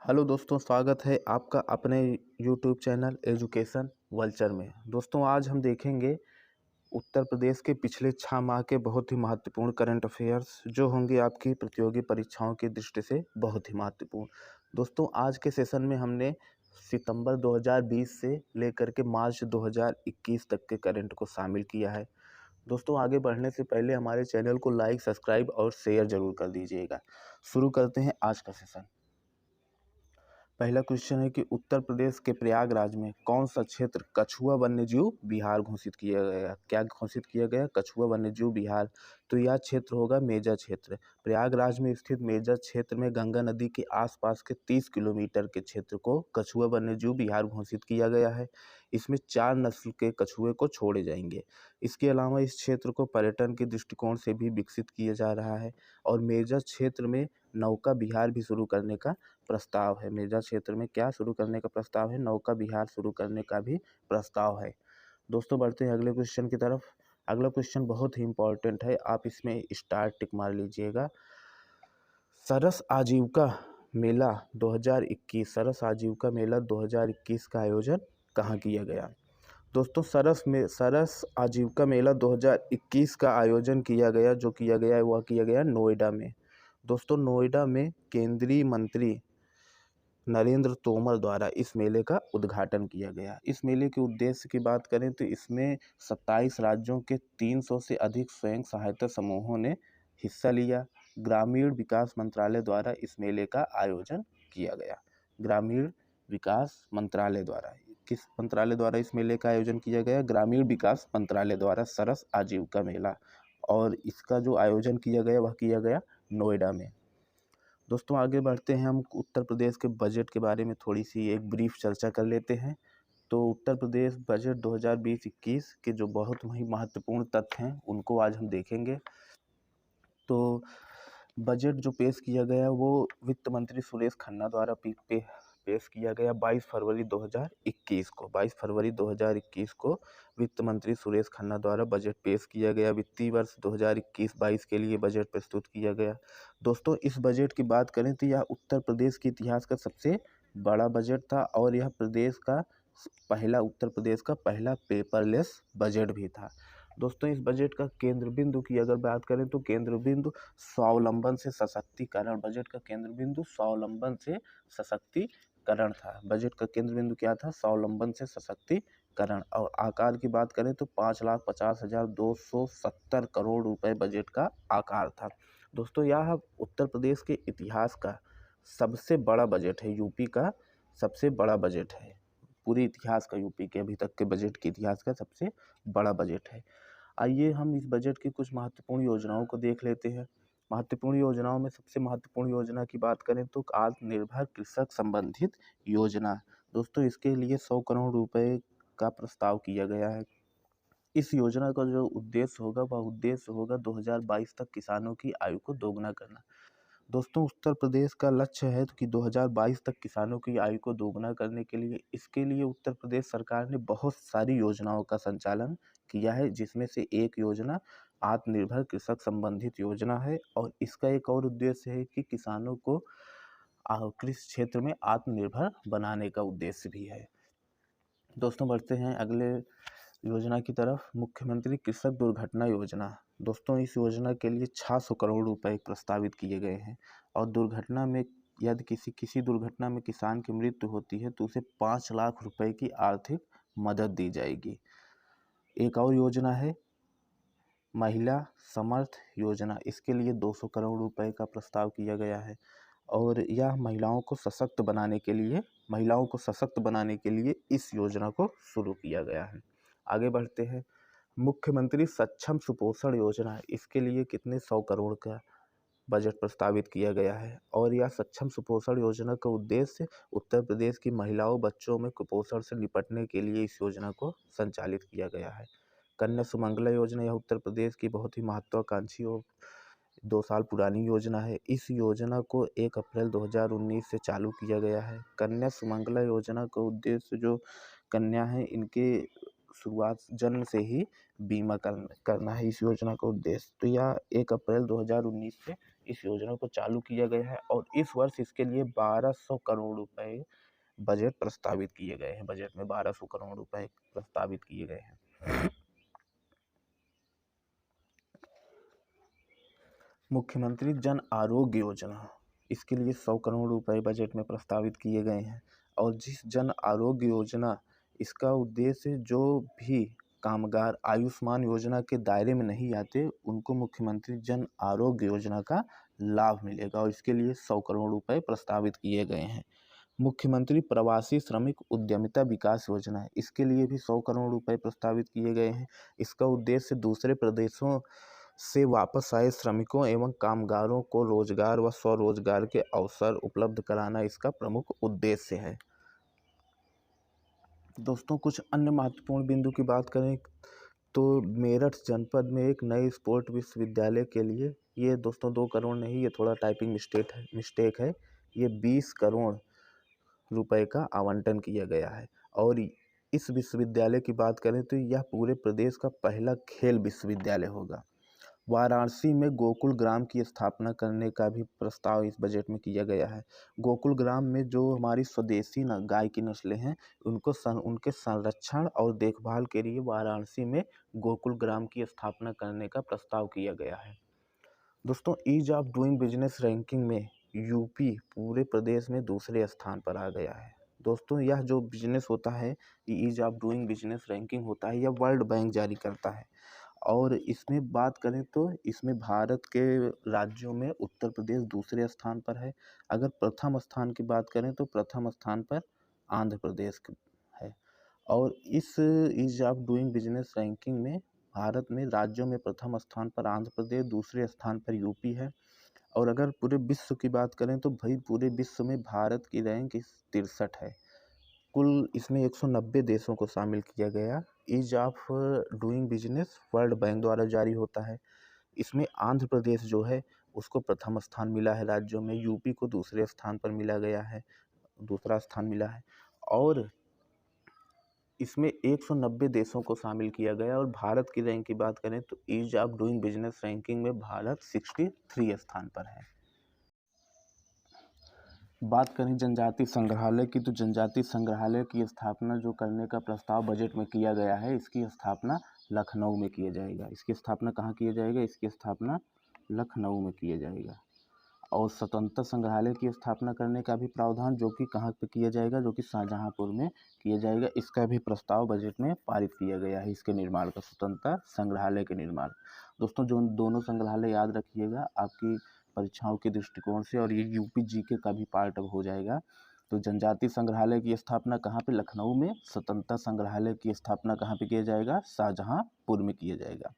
Hello दोस्तों, स्वागत है आपका अपने यूट्यूब चैनल एजुकेशन वल्चर में। दोस्तों, आज हम देखेंगे उत्तर प्रदेश के पिछले 6 माह के बहुत ही महत्वपूर्ण करंट अफेयर्स जो होंगे आपकी प्रतियोगी परीक्षाओं की दृष्टि से बहुत ही महत्वपूर्ण। दोस्तों, आज के सेशन में हमने सितंबर 2020 से लेकर के मार्च 2021 तक के करंट को शामिल किया है। दोस्तों, आगे बढ़ने से पहले हमारे चैनल को लाइक, सब्सक्राइब और शेयर जरूर कर दीजिएगा। शुरू करते हैं आज का सेशन। पहला क्वेश्चन है कि उत्तर प्रदेश के प्रयागराज में कौन सा क्षेत्र कछुआ वन्यजीव विहार घोषित किया गया? क्या घोषित किया गया? कछुआ वन्यजीव विहार। तो यह क्षेत्र होगा मेजा क्षेत्र। प्रयागराज में स्थित मेजा क्षेत्र में गंगा नदी के आसपास के 30 किलोमीटर के क्षेत्र को कछुआ वन्यजीव विहार घोषित किया गया है। इसमें 4 नस्ल के कछुए को छोड़े जाएंगे। इसके अलावा इस क्षेत्र को पर्यटन के दृष्टिकोण से भी विकसित किया जा रहा है और मेजा क्षेत्र में नौका विहार भी शुरू करने का प्रस्ताव है। मेजा क्षेत्र में क्या शुरू करने का प्रस्ताव है? नौका विहार शुरू करने का भी प्रस्ताव है। दोस्तों, बढ़ते हैं अगले क्वेश्चन की तरफ। अगला क्वेश्चन बहुत ही इंपॉर्टेंट है, आप इसमें स्टार टिक मार लीजिएगा। सरस आजीविका मेला 2021 सरस आजीविका मेला 2021 का आयोजन कहाँ किया गया? दोस्तों, सरस आजीविका मेला 2021 का आयोजन किया गया, जो किया गया है वह किया गया नोएडा में। दोस्तों, नोएडा में केंद्रीय मंत्री नरेंद्र तोमर द्वारा इस मेले का उद्घाटन किया गया। इस मेले के उद्देश्य की बात करें तो इसमें 27 राज्यों के 300 से अधिक स्वयं सहायता समूहों ने हिस्सा लिया। ग्रामीण विकास मंत्रालय द्वारा इस मेले का आयोजन किया गया। ग्रामीण विकास मंत्रालय द्वारा, किस मंत्रालय द्वारा इस मेले का आयोजन किया गया? ग्रामीण विकास मंत्रालय द्वारा सरस आजीविका मेला, और इसका जो आयोजन किया गया वह किया गया नोएडा में। दोस्तों, आगे बढ़ते हैं, हम उत्तर प्रदेश के बजट के बारे में थोड़ी सी एक ब्रीफ चर्चा कर लेते हैं। तो उत्तर प्रदेश बजट 2020-21 के जो बहुत ही महत्वपूर्ण तथ्य हैं उनको आज हम देखेंगे। तो बजट जो पेश किया गया वो वित्त मंत्री सुरेश खन्ना द्वारा पेश किया गया 22 फरवरी 2021 को। 22 फरवरी 2021 को वित्त मंत्री सुरेश खन्ना द्वारा बजट पेश किया गया। वित्तीय वर्ष 2021-22 के लिए बजट प्रस्तुत किया गया। दोस्तों, इस बजट की बात करें तो यह उत्तर प्रदेश के इतिहास का सबसे बड़ा बजट था और यह उत्तर प्रदेश का पहला पेपरलेस बजट भी था। दोस्तों, इस बजट का केंद्र बिंदु की अगर बात करें तो केंद्र बिंदु स्वावलंबन से सशक्तिकरण, बजट का केंद्र बिंदु स्वावलंबन से सशक्तिकरण था। बजट का केंद्र बिंदु क्या था? स्वावलंबन से सशक्तिकरण। और आकार की बात करें तो 5,50,270 करोड़ रुपए बजट का आकार था। दोस्तों, यह उत्तर प्रदेश के इतिहास का सबसे बड़ा बजट है। यूपी का सबसे बड़ा बजट है। पूरे इतिहास का, यूपी के अभी तक के बजट के इतिहास का सबसे बड़ा बजट है। आइए हम इस बजट की कुछ महत्वपूर्ण योजनाओं को देख लेते हैं। महत्वपूर्ण योजनाओं में सबसे महत्वपूर्ण योजना की बात करें तो आत्मनिर्भर कृषक संबंधित योजना। दोस्तों, इसके लिए 100 करोड़ रुपए का प्रस्ताव किया गया है। इस योजना का जो उद्देश्य होगा वह उद्देश्य होगा 2022 तक किसानों की आयु को दोगुना करना। दोस्तों, उत्तर प्रदेश का लक्ष्य है कि 2022 तक किसानों की आयु को दोगुना करने के लिए इसके लिए उत्तर प्रदेश सरकार ने बहुत सारी योजनाओं का संचालन किया है, जिसमें से एक योजना आत्मनिर्भर कृषक संबंधित योजना है। और इसका एक और उद्देश्य है कि किसानों को कृषि क्षेत्र में आत्मनिर्भर बनाने का उद्देश्य भी है। दोस्तों, बढ़ते हैं अगले योजना की तरफ। मुख्यमंत्री कृषक दुर्घटना योजना। दोस्तों, इस योजना के लिए 600 करोड़ रुपए प्रस्तावित किए गए हैं और दुर्घटना में यदि किसी दुर्घटना में किसान की मृत्यु होती है तो उसे 5 लाख रुपए की आर्थिक मदद दी जाएगी। एक और योजना है महिला समर्थ योजना। इसके लिए 200 करोड़ रुपए का प्रस्ताव किया गया है और यह महिलाओं को सशक्त बनाने के लिए इस योजना को शुरू किया गया है। आगे बढ़ते हैं, मुख्यमंत्री सक्षम सुपोषण योजना। इसके लिए कितने 100 करोड़ का बजट प्रस्तावित किया गया है और यह सक्षम सुपोषण योजना का उद्देश्य उत्तर प्रदेश की महिलाओं बच्चों में कुपोषण से निपटने के लिए इस योजना को संचालित किया गया है। कन्या सुमंगला योजना, यह उत्तर प्रदेश की बहुत ही महत्वाकांक्षी और 2 साल पुरानी योजना है। इस योजना को 1 अप्रैल 2019 से चालू किया गया है। कन्या सुमंगला योजना का उद्देश्य जो कन्या है इनके शुरुआत जन्म से ही बीमा करना है इस योजना का उद्देश्य। तो यह 1 अप्रैल 2019 से इस योजना को चालू किया गया है और इस वर्ष इसके लिए 1200 करोड़ रुपए बजट प्रस्तावित किए गए हैं। बजट में 1200 करोड़ रुपए प्रस्तावित किए गए हैं। मुख्यमंत्री जन आरोग्य योजना, इसके लिए 100 करोड़ रुपए बजट में प्रस्तावित किए गए हैं। और जिस जन आरोग्य योजना, इसका उद्देश्य जो भी कामगार आयुष्मान योजना के दायरे में नहीं आते उनको मुख्यमंत्री जन आरोग्य योजना का लाभ मिलेगा और इसके लिए 100 करोड़ रुपए प्रस्तावित किए गए हैं। मुख्यमंत्री प्रवासी श्रमिक उद्यमिता विकास योजना है, इसके लिए भी 100 करोड़ रुपए प्रस्तावित किए गए हैं। इसका उद्देश्य दूसरे प्रदेशों से वापस आए श्रमिकों एवं कामगारों को रोजगार व स्वरोजगार के अवसर उपलब्ध कराना इसका प्रमुख उद्देश्य है। दोस्तों कुछ अन्य महत्वपूर्ण बिंदु की बात करें तो मेरठ जनपद में एक नए स्पोर्ट विश्वविद्यालय के लिए, ये दोस्तों 2 करोड़ नहीं, ये थोड़ा टाइपिंग मिस्टेक है, ये 20 करोड़ रुपए का आवंटन किया गया है। और इस विश्वविद्यालय की बात करें तो यह पूरे प्रदेश का पहला खेल विश्वविद्यालय होगा। वाराणसी में गोकुल ग्राम की स्थापना करने का भी प्रस्ताव इस बजट में किया गया है। गोकुल ग्राम में जो हमारी स्वदेशी गाय की नस्लें हैं उनके संरक्षण और देखभाल के लिए वाराणसी में गोकुल ग्राम की स्थापना करने का प्रस्ताव किया गया है। दोस्तों ease of doing business ranking में यूपी पूरे प्रदेश में दूसरे स्थान पर आ गया है। दोस्तों यह जो बिजनेस होता है, ease of doing business ranking होता है, यह वर्ल्ड बैंक जारी करता है। और इसमें बात करें तो इसमें भारत के राज्यों में उत्तर प्रदेश दूसरे स्थान पर है। अगर प्रथम स्थान की बात करें तो प्रथम स्थान पर आंध्र प्रदेश है। और इस ease of doing business ranking में भारत में राज्यों में प्रथम स्थान पर आंध्र प्रदेश, दूसरे स्थान पर यूपी है। और अगर पूरे विश्व की बात करें तो भाई पूरे विश्व में भारत की रैंक 63 है। कुल इसमें 190 देशों को शामिल किया गया। Ease of doing business World Bank द्वारा जारी होता है। इसमें आंध्र प्रदेश जो है उसको प्रथम स्थान मिला है राज्यों में, यूपी को दूसरे स्थान पर दूसरा स्थान मिला है। और इसमें 190 देशों को शामिल किया गया। और भारत की रैंक की बात करें तो ease of doing business ranking में भारत 63 स्थान पर है। बात करें जनजाति संग्रहालय की तो जनजाति संग्रहालय की स्थापना जो करने का प्रस्ताव बजट में किया गया है, इसकी स्थापना लखनऊ में किया जाएगा। इसकी स्थापना कहाँ किया जाएगा? इसकी स्थापना लखनऊ में किया जाएगा। और स्वतंत्रता संग्रहालय की स्थापना करने का भी प्रावधान जो कि कहाँ पे किया जाएगा? जो कि शाहजहाँपुर में किया जाएगा। इसका भी प्रस्ताव बजट में पारित किया गया है, इसके निर्माण का, स्वतंत्रता संग्रहालय के निर्माण। दोस्तों जो दोनों संग्रहालय याद रखिएगा आपकी परीक्षाओं के दृष्टिकोण से, और ये यूपी जीके का भी पार्ट अब हो जाएगा। तो जनजाति संग्रहालय की स्थापना कहाँ पे? लखनऊ में। स्वतंत्रता संग्रहालय की स्थापना कहाँ पे किया जाएगा? शाहजहाँपुर में किया जाएगा।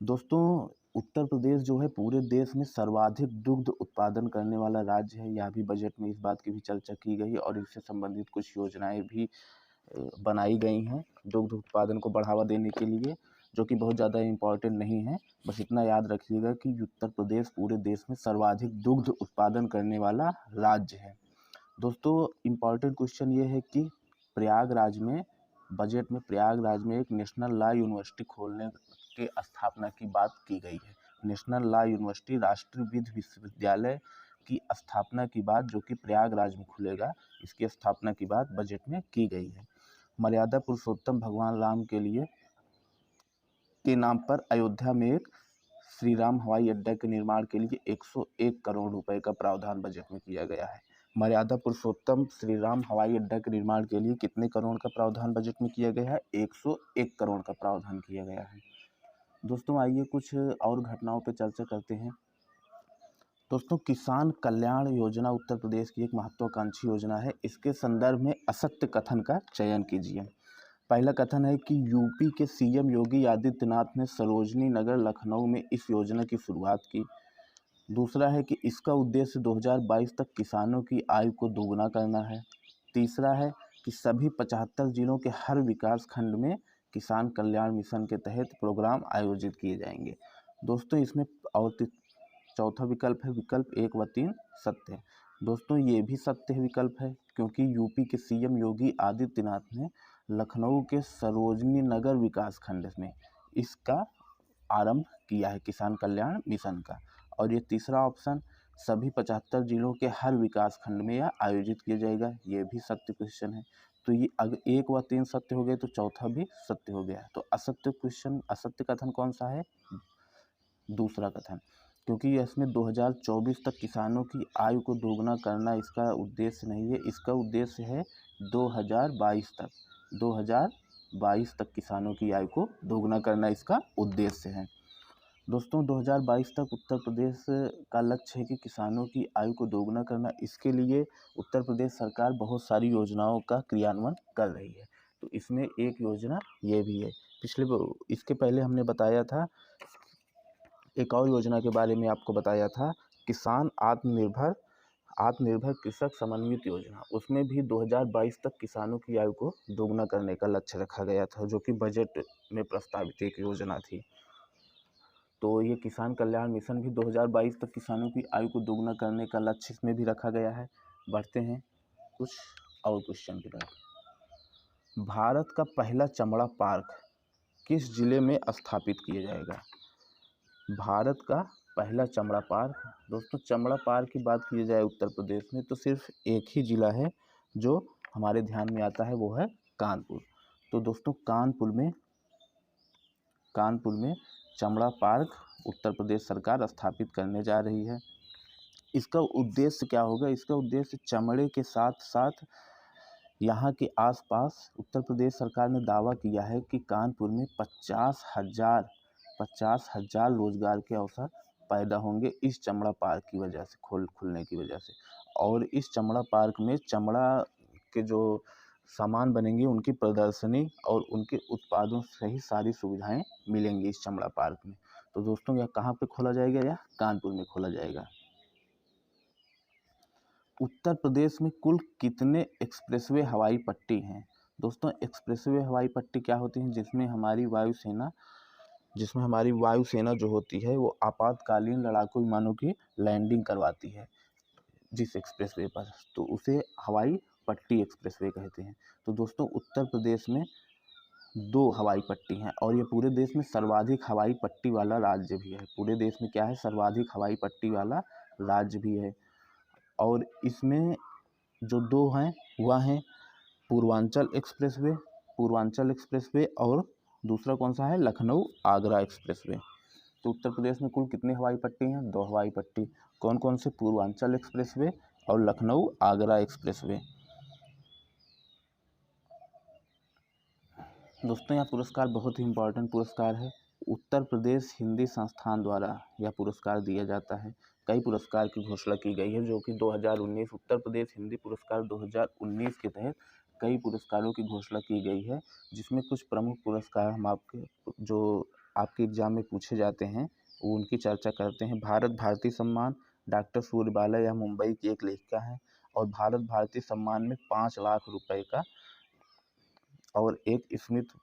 दोस्तों उत्तर प्रदेश जो है पूरे देश में सर्वाधिक दुग्ध उत्पादन करने वाला राज्य है। यह भी बजट में इस बात की भी चर्चा की गई और इससे संबंधित कुछ योजनाएं भी बनाई गई हैं दुग्ध उत्पादन को बढ़ावा देने के लिए, जो कि बहुत ज़्यादा इम्पॉर्टेंट नहीं है। बस इतना याद रखिएगा कि उत्तर प्रदेश पूरे देश में सर्वाधिक दुग्ध उत्पादन करने वाला राज्य है। दोस्तों इम्पॉर्टेंट क्वेश्चन ये है कि प्रयागराज में बजट में प्रयागराज में एक नेशनल लॉ यूनिवर्सिटी खोलने की स्थापना की बात की गई है। नेशनल लॉ यूनिवर्सिटी, राष्ट्रीय विधि विश्वविद्यालय की स्थापना की बात जो कि प्रयागराज में खुलेगा, इसकी स्थापना की बात बजट में की गई है। मर्यादा पुरुषोत्तम भगवान राम के नाम पर अयोध्या में एक श्री राम हवाई अड्डा के निर्माण के लिए 101 करोड़ रुपए का प्रावधान बजट में किया गया है। मर्यादा पुरुषोत्तम श्री राम हवाई अड्डा के निर्माण के लिए कितने करोड़ का प्रावधान बजट में किया गया है? 101 करोड़ का प्रावधान किया गया है। दोस्तों आइए कुछ और घटनाओं पर चर्चा करते हैं। दोस्तों किसान कल्याण योजना उत्तर प्रदेश की एक महत्वाकांक्षी योजना है। इसके संदर्भ में असत्य कथन का चयन कीजिए। पहला कथन है कि यूपी के सीएम योगी आदित्यनाथ ने सरोजनी नगर लखनऊ में इस योजना की शुरुआत की। दूसरा है कि इसका उद्देश्य 2022 तक किसानों की आय को दोगुना करना है। तीसरा है कि सभी 75 जिलों के हर विकास खंड में किसान कल्याण मिशन के तहत प्रोग्राम आयोजित किए जाएंगे। दोस्तों इसमें और चौथा विकल्प है विकल्प 1 व 3 सत्य है। दोस्तों ये भी सत्य विकल्प है क्योंकि यूपी के सीएम योगी आदित्यनाथ ने लखनऊ के सरोजनी नगर विकास खंड में इसका आरंभ किया है किसान कल्याण मिशन का। और ये तीसरा ऑप्शन, सभी 75 जिलों के हर विकास खंड में यह आयोजित किया जाएगा, ये भी सत्य क्वेश्चन है। तो ये अगर 1 व 3 सत्य हो गए तो चौथा भी सत्य हो गया। तो असत्य क्वेश्चन, असत्य कथन कौन सा है? दूसरा कथन, क्योंकि इसमें 2024 तक किसानों की आयु को दोगुना करना इसका उद्देश्य नहीं है। इसका उद्देश्य है 2022 तक किसानों की आयु को दोगुना करना इसका उद्देश्य है। दोस्तों 2022 तक उत्तर प्रदेश का लक्ष्य है कि किसानों की आयु को दोगुना करना। इसके लिए उत्तर प्रदेश सरकार बहुत सारी योजनाओं का क्रियान्वयन कर रही है। तो इसमें एक योजना ये भी है। इसके पहले हमने बताया था, एक और योजना के बारे में आपको बताया था, किसान आत्मनिर्भर कृषक समन्वित योजना। उसमें भी 2022 तक किसानों की आयु को दोगुना करने का लक्ष्य रखा गया था, जो कि बजट में प्रस्तावित एक योजना थी। तो ये किसान कल्याण मिशन भी 2022 तक किसानों की आयु को दोगुना करने का लक्ष्य इसमें भी रखा गया है। बढ़ते हैं कुछ और क्वेश्चन की तरफ। भारत का पहला चमड़ा पार्क किस जिले में स्थापित किया जाएगा? भारत का पहला चमड़ा पार्क, दोस्तों चमड़ा पार्क की बात की जाए उत्तर प्रदेश में तो सिर्फ एक ही ज़िला है जो हमारे ध्यान में आता है, वो है कानपुर। तो दोस्तों कानपुर में चमड़ा पार्क उत्तर प्रदेश सरकार स्थापित करने जा रही है। इसका उद्देश्य क्या होगा? इसका उद्देश्य चमड़े के साथ साथ यहाँ के आसपास उत्तर प्रदेश सरकार ने दावा किया है कि कानपुर में 50,000 रोजगार के अवसर पैदा होंगे इस चमड़ा पार्क की वजह से, खुलने की वजह से। और इस चमड़ा पार्क में चमड़ा के जो सामान बनेंगे उनकी प्रदर्शनी और उनके उत्पादों सही सारी सुविधाएं मिलेंगी इस चमड़ा पार्क में। तो दोस्तों यह कहाँ पे खोला जाएगा? यह कानपुर में खोला जाएगा। उत्तर प्रदेश में कुल कितने एक्सप्रेसवे हवाई पट्टी हैं? दोस्तों एक्सप्रेसवे हवाई पट्टी क्या होती है? जिसमें हमारी वायुसेना जो होती है वो आपातकालीन लड़ाकू विमानों की लैंडिंग करवाती है जिस एक्सप्रेसवे पर, तो उसे हवाई पट्टी एक्सप्रेसवे कहते हैं। तो दोस्तों उत्तर प्रदेश में 2 हवाई पट्टी हैं और ये पूरे देश में सर्वाधिक हवाई पट्टी वाला राज्य भी है। पूरे देश में क्या है? सर्वाधिक हवाई पट्टी वाला राज्य भी है। और इसमें जो 2 हैं वह हैं पूर्वांचल एक्सप्रेसवे और दूसरा कौन सा है? लखनऊ आगरा एक्सप्रेसवे। तो उत्तर प्रदेश में कुल कितने हवाई पट्टी हैं? 2 हवाई पट्टी। कौन कौन से? पूर्वांचल एक्सप्रेसवे और लखनऊ आगरा एक्सप्रेसवे। दोस्तों यह पुरस्कार बहुत ही इम्पोर्टेंट पुरस्कार है। उत्तर प्रदेश हिंदी संस्थान द्वारा यह पुरस्कार दिया जाता है। कई पुरस्कार की घोषणा की गई है जो कि 2019 उत्तर प्रदेश हिंदी पुरस्कार 2019 के तहत कई पुरस्कारों की घोषणा की गई है, जिसमें कुछ प्रमुख पुरस्कार हम आपके एग्जाम में पूछे जाते हैं वो उनकी चर्चा करते हैं। भारत भारती सम्मान, डॉक्टर सूर्यबाला, यह मुंबई की एक लेखिका है और भारत भारती सम्मान में 5 लाख रुपए का और एक स्मृति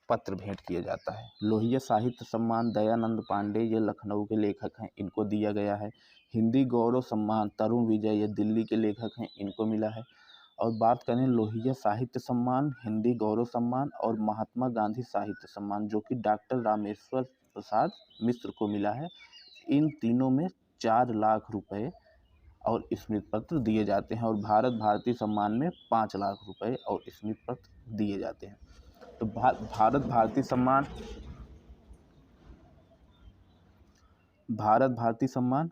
पत्र भेंट किया जाता है। लोहिया साहित्य सम्मान दयानंद पांडे, ये लखनऊ के लेखक हैं, इनको दिया गया है। हिंदी गौरव सम्मान तरुण विजय, ये दिल्ली के लेखक हैं, इनको मिला है। और बात करें लोहिया साहित्य सम्मान, हिंदी गौरव सम्मान और महात्मा गांधी साहित्य सम्मान, जो कि डॉक्टर रामेश्वर प्रसाद मिश्र को मिला है। इन तीनों में 4 लाख रुपए और स्मृति पत्र दिए जाते हैं और भारत भारती सम्मान में 5 लाख रुपए और स्मृति पत्र दिए जाते हैं। तो भारत भारती सम्मान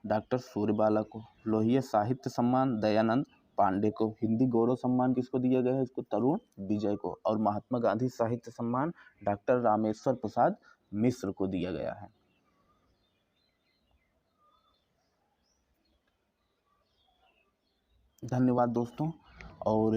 डॉक्टर सूर्यबाला को, लोहिया साहित्य सम्मान दयानंद पांडे को, हिंदी गौरव सम्मान किसको दिया गया है? इसको तरुण विजय को, और महात्मा गांधी साहित्य सम्मान डॉक्टर रामेश्वर प्रसाद मिश्र को दिया गया है। धन्यवाद दोस्तों। और